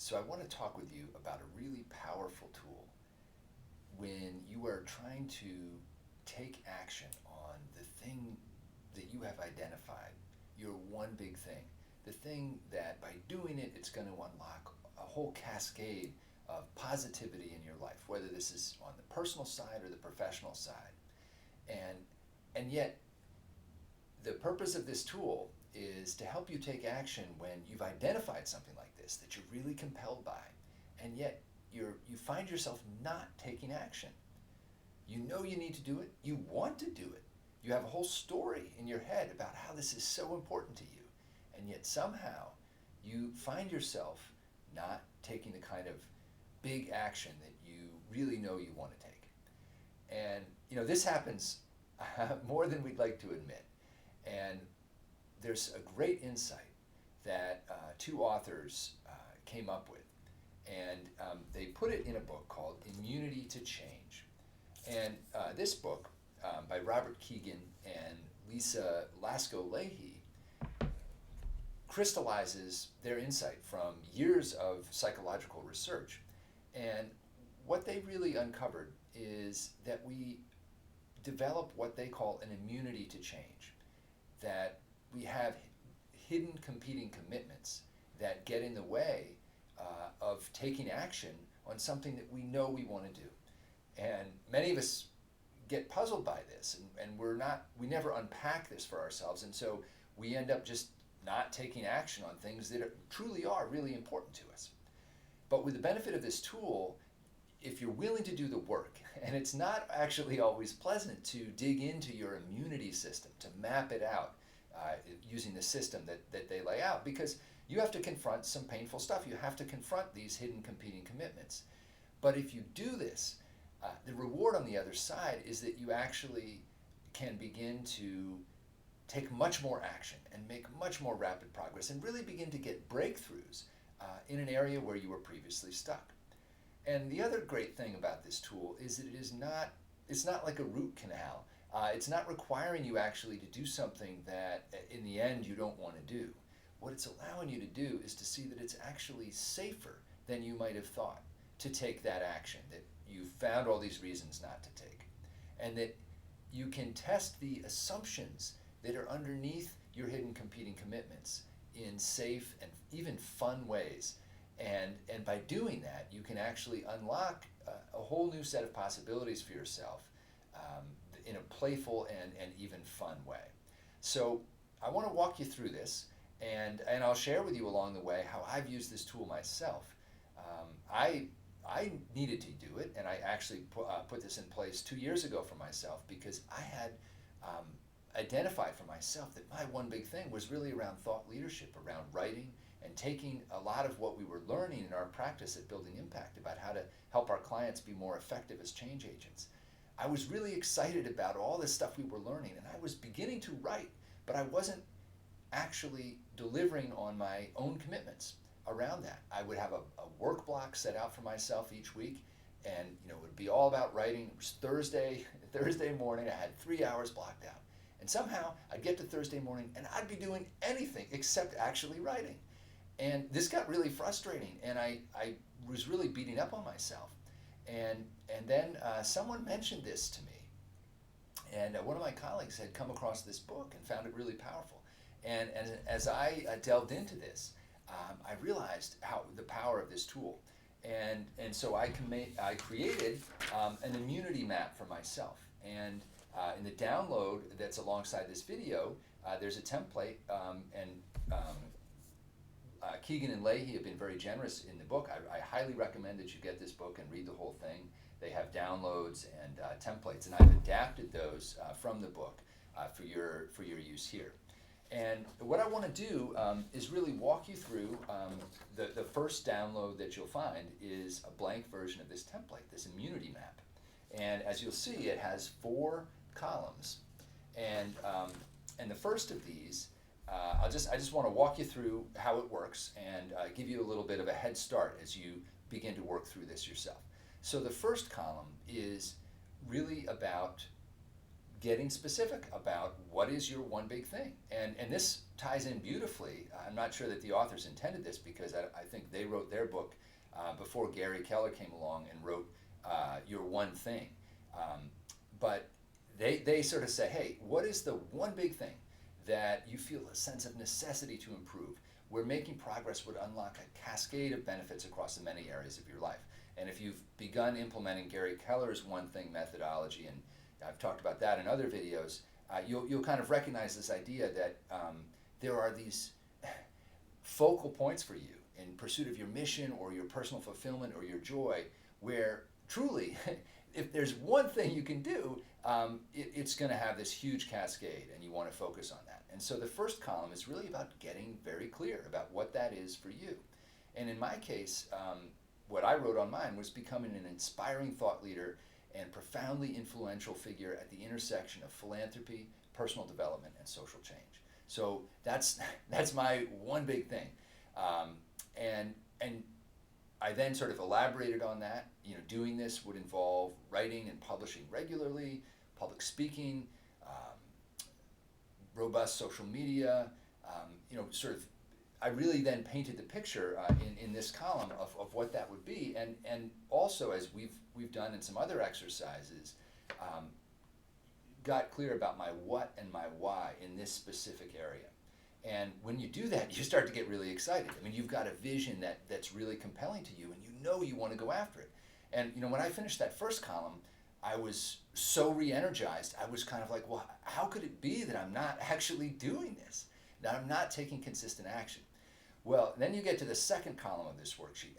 So I want to talk with you about a really powerful tool when you are trying to take action on the thing that you have identified, your one big thing, the thing that by doing it, it's going to unlock a whole cascade of positivity in your life, whether this is on the personal side or the professional side. And, and yet, the purpose of this tool is to help you take action when you've identified something like this that you're really compelled by, and yet you find yourself not taking action. You know you need to do it, you want to do it, you have a whole story in your head about how this is so important to you, and yet somehow you find yourself not taking the kind of big action that you really know you want to take. And this happens more than we'd like to admit. And there's a great insight that two authors came up with. And they put it in a book called Immunity to Change. And this book by Robert Kegan and Lisa Lasko-Leahy crystallizes their insight from years of psychological research. And what they really uncovered is that we develop what they call an immunity to change, that we have hidden competing commitments that get in the way of taking action on something that we know we want to do. And many of us get puzzled by this, and we never unpack this for ourselves, and so we end up just not taking action on things that truly are really important to us. But with the benefit of this tool, if you're willing to do the work, and it's not actually always pleasant to dig into your immunity system, to map it out using the system that they lay out, because you have to confront some painful stuff. You have to confront these hidden competing commitments. But if you do this, the reward on the other side is that you actually can begin to take much more action and make much more rapid progress and really begin to get breakthroughs in an area where you were previously stuck. And the other great thing about this tool is that it's not like a root canal. It's not requiring you actually to do something that in the end you don't want to do. What it's allowing you to do is to see that it's actually safer than you might have thought to take that action, that you found all these reasons not to take, and that you can test the assumptions that are underneath your hidden competing commitments in safe and even fun ways. And by doing that, you can actually unlock a whole new set of possibilities for yourself in a playful and even fun way. So I want to walk you through this, and I'll share with you along the way how I've used this tool myself. I needed to do it, and I actually put this in place 2 years ago for myself because I had identified for myself that my one big thing was really around thought leadership, around writing, and taking a lot of what we were learning in our practice at Building Impact about how to help our clients be more effective as change agents. I was really excited about all this stuff we were learning, and I was beginning to write, but I wasn't actually delivering on my own commitments around that. I would have a work block set out for myself each week, and it would be all about writing. It was Thursday morning. I had 3 hours blocked out, and somehow I'd get to Thursday morning and I'd be doing anything except actually writing. And this got really frustrating, and I was really beating up on myself. And then someone mentioned this to me, and one of my colleagues had come across this book and found it really powerful. And as I delved into this, I realized how the power of this tool. And so I created an immunity map for myself. And in the download that's alongside this video, there's a template, and Kegan and Leahy have been very generous in the book. I highly recommend that you get this book and read the whole thing. They have downloads and templates, and I've adapted those from the book for your use here. And what I want to do is really walk you through the first download that you'll find is a blank version of this template, this immunity map. And as you'll see, it has 4 columns. And the first of these, I just want to walk you through how it works and give you a little bit of a head start as you begin to work through this yourself. So the first column is really about getting specific about what is your one big thing. And this ties in beautifully. I'm not sure that the authors intended this, because I think they wrote their book before Gary Keller came along and wrote Your One Thing. But they sort of say, hey, what is the one big thing that you feel a sense of necessity to improve, where making progress would unlock a cascade of benefits across the many areas of your life? And if you've begun implementing Gary Keller's One Thing methodology, and I've talked about that in other videos, you'll kind of recognize this idea that there are these focal points for you in pursuit of your mission or your personal fulfillment or your joy, where truly, if there's one thing you can do, it's going to have this huge cascade, and you want to focus on that. And so the first column is really about getting very clear about what that is for you. And in my case, what I wrote on mine was becoming an inspiring thought leader and profoundly influential figure at the intersection of philanthropy, personal development, and social change. So that's my one big thing. And I then sort of elaborated on that. Doing this would involve writing and publishing regularly, public speaking, robust social media. I really then painted the picture in this column of what that would be, and also, as we've done in some other exercises, got clear about my what and my why in this specific area. And when you do that, you start to get really excited. I mean, you've got a vision that's really compelling to you, and you want to go after it. And when I finished that first column, I was so re-energized. I was kind of like, well, how could it be that I'm not actually doing this, that I'm not taking consistent action? Well, then you get to the second column of this worksheet,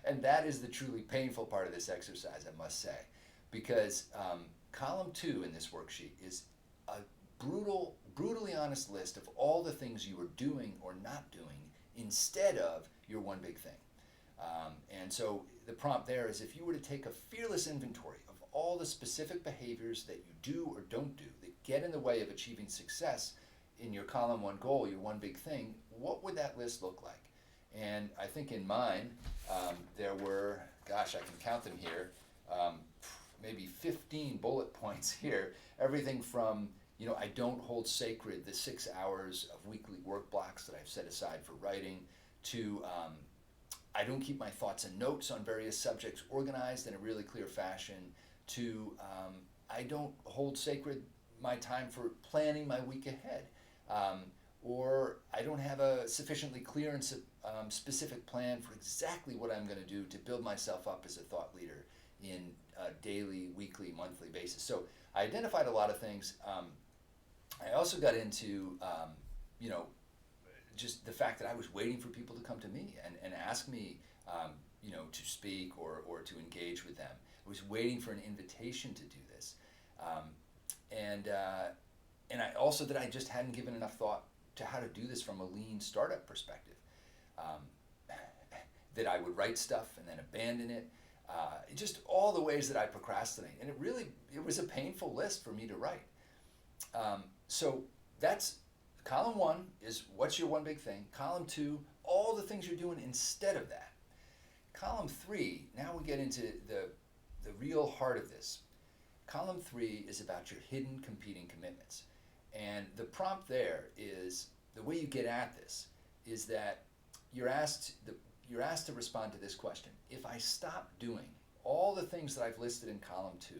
and that is the truly painful part of this exercise, I must say, because column 2 in this worksheet is a brutally honest list of all the things you are doing or not doing instead of your one big thing. And so the prompt there is, if you were to take a fearless inventory of all the specific behaviors that you do or don't do that get in the way of achieving success in your column 1 goal, your one big thing, what would that list look like? And I think in mine, there were, gosh, I can count them here, maybe 15 bullet points here. Everything from, I don't hold sacred the 6 hours of weekly work blocks that I've set aside for writing, to I don't keep my thoughts and notes on various subjects organized in a really clear fashion, to I don't hold sacred my time for planning my week ahead, or I don't have a sufficiently clear and specific plan for exactly what I'm going to do to build myself up as a thought leader in a daily, weekly, monthly basis. So I identified a lot of things. I also got into, just the fact that I was waiting for people to come to me and ask me, to speak or to engage with them. I was waiting for an invitation to do this. And I just hadn't given enough thought to how to do this from a lean startup perspective. That I would write stuff and then abandon it. Just all the ways that I procrastinate. And it was a painful list for me to write. So that's column 1 is what's your one big thing. Column 2, all the things you're doing instead of that. Column 3, now we get into the real heart of this. Column 3 is about your hidden competing commitments. And the prompt there is, the way you get at this is that you're asked to respond to this question. If I stop doing all the things that I've listed in column 2,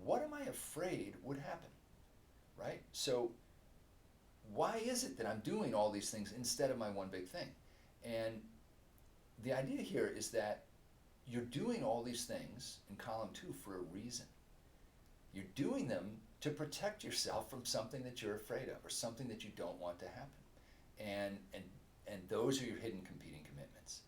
what am I afraid would happen? Right? So why is it that I'm doing all these things instead of my one big thing? And the idea here is that you're doing all these things in column 2 for a reason. You're doing them to protect yourself from something that you're afraid of or something that you don't want to happen. And those are your hidden competing commitments.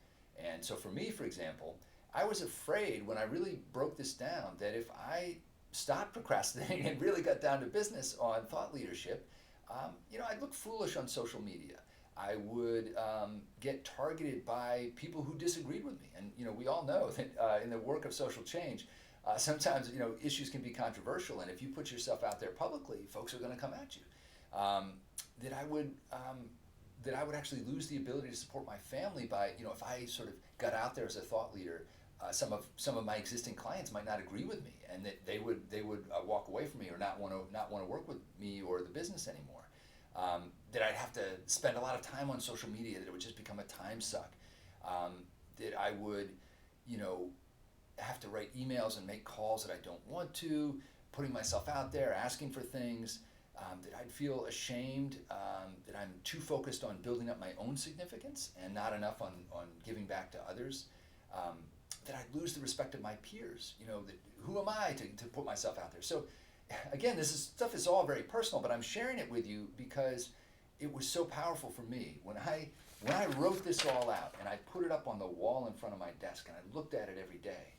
And so for me, for example, I was afraid when I really broke this down that if I stopped procrastinating and really got down to business on thought leadership, I'd look foolish on social media. I would get targeted by people who disagreed with me. And, we all know that in the work of social change, sometimes, issues can be controversial. And if you put yourself out there publicly, folks are going to come at you. That I would actually lose the ability to support my family by, if I sort of got out there as a thought leader, some of my existing clients might not agree with me, and that they would walk away from me or not want to work with me or the business anymore. That I'd have to spend a lot of time on social media. That it would just become a time suck. That I would, you know, have to write emails and make calls that I don't want to, putting myself out there, asking for things. That I'd feel ashamed, that I'm too focused on building up my own significance and not enough on giving back to others. That I'd lose the respect of my peers. You know, that who am I to put myself out there? So again, stuff is all very personal, but I'm sharing it with you because it was so powerful for me. When I wrote this all out and I put it up on the wall in front of my desk and I looked at it every day,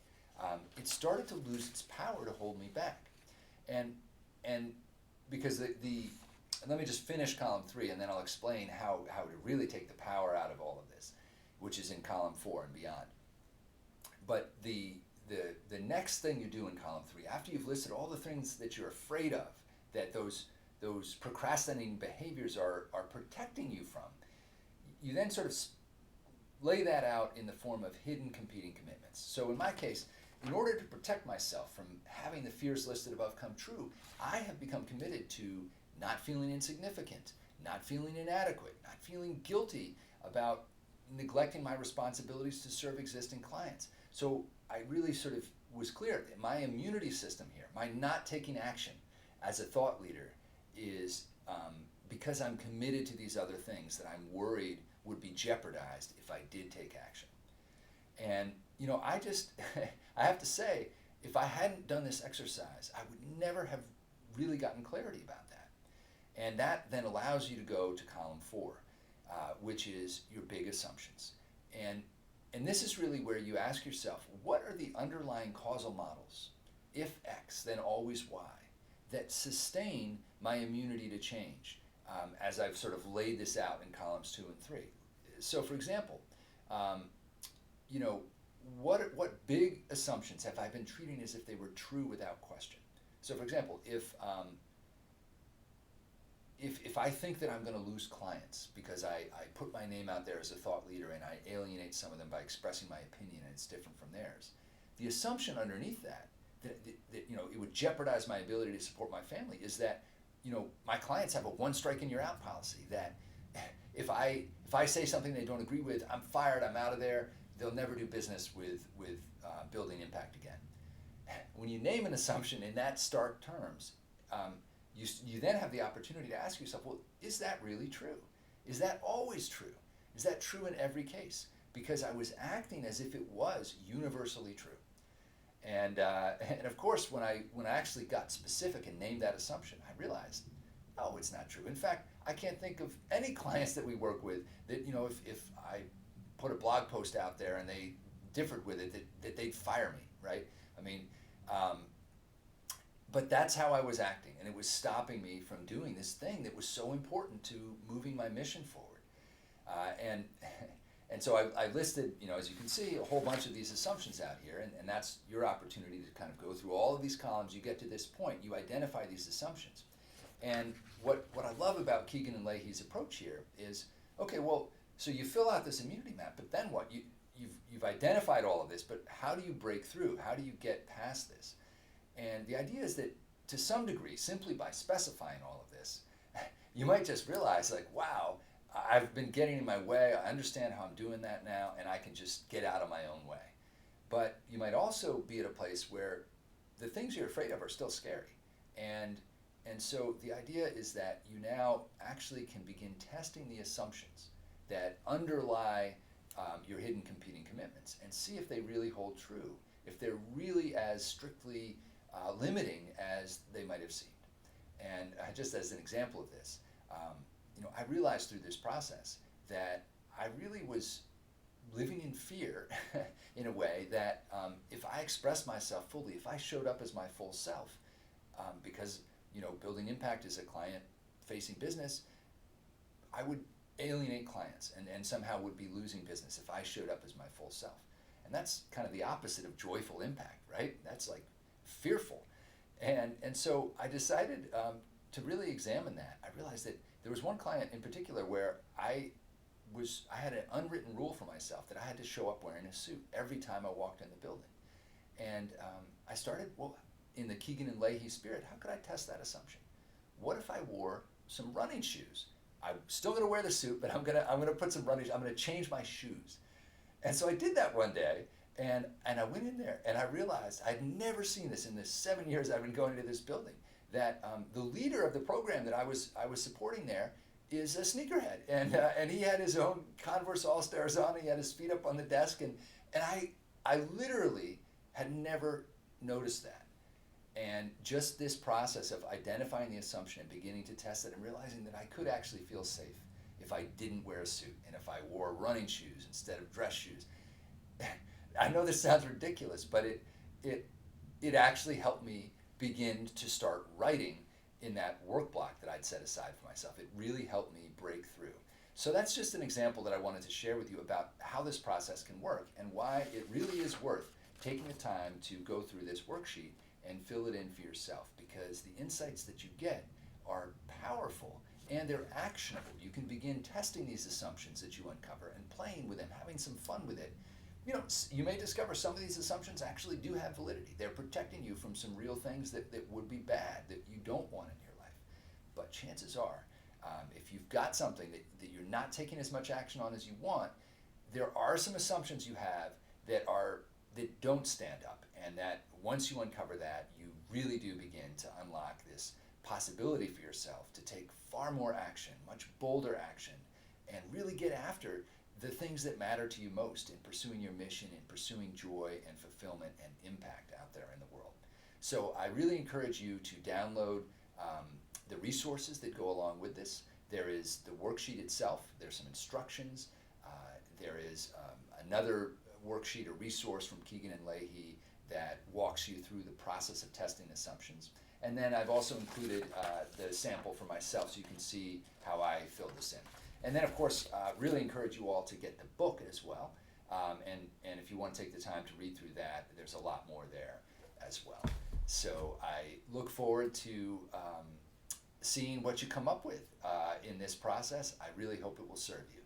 it started to lose its power to hold me back. And because let me just finish column 3 and then I'll explain how to really take the power out of all of this, which is in column 4 and beyond. But the next thing you do in column 3, after you've listed all the things that you're afraid of, that those procrastinating behaviors are protecting you from, you then sort of lay that out in the form of hidden competing commitments. So in my case, in order to protect myself from having the fears listed above come true, I have become committed to not feeling insignificant, not feeling inadequate, not feeling guilty about neglecting my responsibilities to serve existing clients. So I really sort of was clear that my immunity system here, my not taking action as a thought leader, is because I'm committed to these other things that I'm worried would be jeopardized if I did take action. And you know, I have to say, if I hadn't done this exercise, I would never have really gotten clarity about that. And that then allows you to go to column 4, which is your big assumptions. And this is really where you ask yourself, what are the underlying causal models, if X, then always Y, that sustain my immunity to change, as I've sort of laid this out in columns 2 and 3. So for example, you know, what big assumptions have I been treating as if they were true without question? So for example, if I think that I'm going to lose clients because I put my name out there as a thought leader and I alienate some of them by expressing my opinion and it's different from theirs, the assumption underneath that you know, it would jeopardize my ability to support my family is that, you know, my clients have a one strike and you're out policy, that if I say something they don't agree with, I'm fired, I'm out of there, they'll never do business with Building Impact again. When you name an assumption in that stark terms, you then have the opportunity to ask yourself, well, is that really true? Is that always true? Is that true in every case? Because I was acting as if it was universally true. And of course, when I actually got specific and named that assumption, I realized, oh, it's not true. In fact, I can't think of any clients that we work with that, you know, if I put a blog post out there and they differed with it, that they'd fire me, right? I mean, but that's how I was acting, and it was stopping me from doing this thing that was so important to moving my mission forward. And so I listed, you know, as you can see, a whole bunch of these assumptions out here, and that's your opportunity to kind of go through all of these columns. You get to this point, you identify these assumptions. And what I love about Keegan and Leahy's approach here is, okay, well, so you fill out this immunity map, but then what? You've identified all of this, but how do you break through? How do you get past this? And the idea is that to some degree, simply by specifying all of this, you might just realize, like, wow, I've been getting in my way, I understand how I'm doing that now, and I can just get out of my own way. But you might also be at a place where the things you're afraid of are still scary. And so the idea is that you now actually can begin testing the assumptions that underlie your hidden competing commitments and see if they really hold true, if they're really as strictly limiting as they might have seemed. And just as an example of this, you know, I realized through this process that I really was living in fear in a way that if I expressed myself fully, if I showed up as my full self, because, you know, Building Impact is a client-facing business, I would alienate clients and somehow would be losing business if I showed up as my full self. And that's kind of the opposite of joyful impact, right? That's like fearful. And so I decided to really examine that. I realized that there was one client in particular where I I had an unwritten rule for myself that I had to show up wearing a suit every time I walked in the building. And I started, well, in the Keegan and Leahy spirit, how could I test that assumption? What if I wore some running shoes? I'm still going to wear the suit, but I'm gonna put some running. I'm going to change my shoes. And so I did that one day, and I went in there, and I realized I'd never seen this in the 7 years I've been going to this building. That the leader of the program that I was supporting there is a sneakerhead, and he had his own Converse All-Stars on. He had his feet up on the desk, and I literally had never noticed that. And just this process of identifying the assumption and beginning to test it and realizing that I could actually feel safe if I didn't wear a suit and if I wore running shoes instead of dress shoes. I know this sounds ridiculous, but it actually helped me begin to start writing in that work block that I'd set aside for myself. It really helped me break through. So that's just an example that I wanted to share with you about how this process can work and why it really is worth taking the time to go through this worksheet and fill it in for yourself, because the insights that you get are powerful and they're actionable. You can begin testing these assumptions that you uncover and playing with them, having some fun with it. You know, you may discover some of these assumptions actually do have validity. They're protecting you from some real things that would be bad, that you don't want in your life. But chances are, if you've got something that you're not taking as much action on as you want, there are some assumptions you have that don't stand up, and that once you uncover that, you really do begin to unlock this possibility for yourself to take far more action, much bolder action, and really get after the things that matter to you most in pursuing your mission, in pursuing joy and fulfillment and impact out there in the world. So I really encourage you to download the resources that go along with this. There is the worksheet itself, there's some instructions, there is another worksheet, a resource from Keegan and Leahy that walks you through the process of testing assumptions. And then I've also included the sample for myself so you can see how I filled this in. And then, of course, really encourage you all to get the book as well. And if you want to take the time to read through that, there's a lot more there as well. So I look forward to seeing what you come up with in this process. I really hope it will serve you.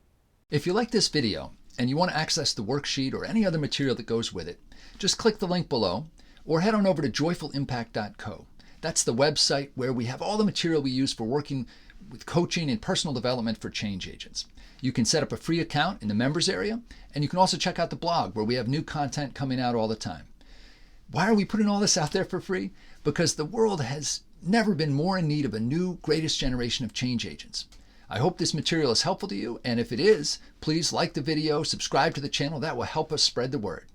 If you like this video and you want to access the worksheet or any other material that goes with it, just click the link below or head on over to joyfulimpact.co. That's the website where we have all the material we use for working with coaching and personal development for change agents. You can set up a free account in the members area, and you can also check out the blog where we have new content coming out all the time. Why are we putting all this out there for free? Because the world has never been more in need of a new greatest generation of change agents. I hope this material is helpful to you, and if it is, please like the video, subscribe to the channel. That will help us spread the word.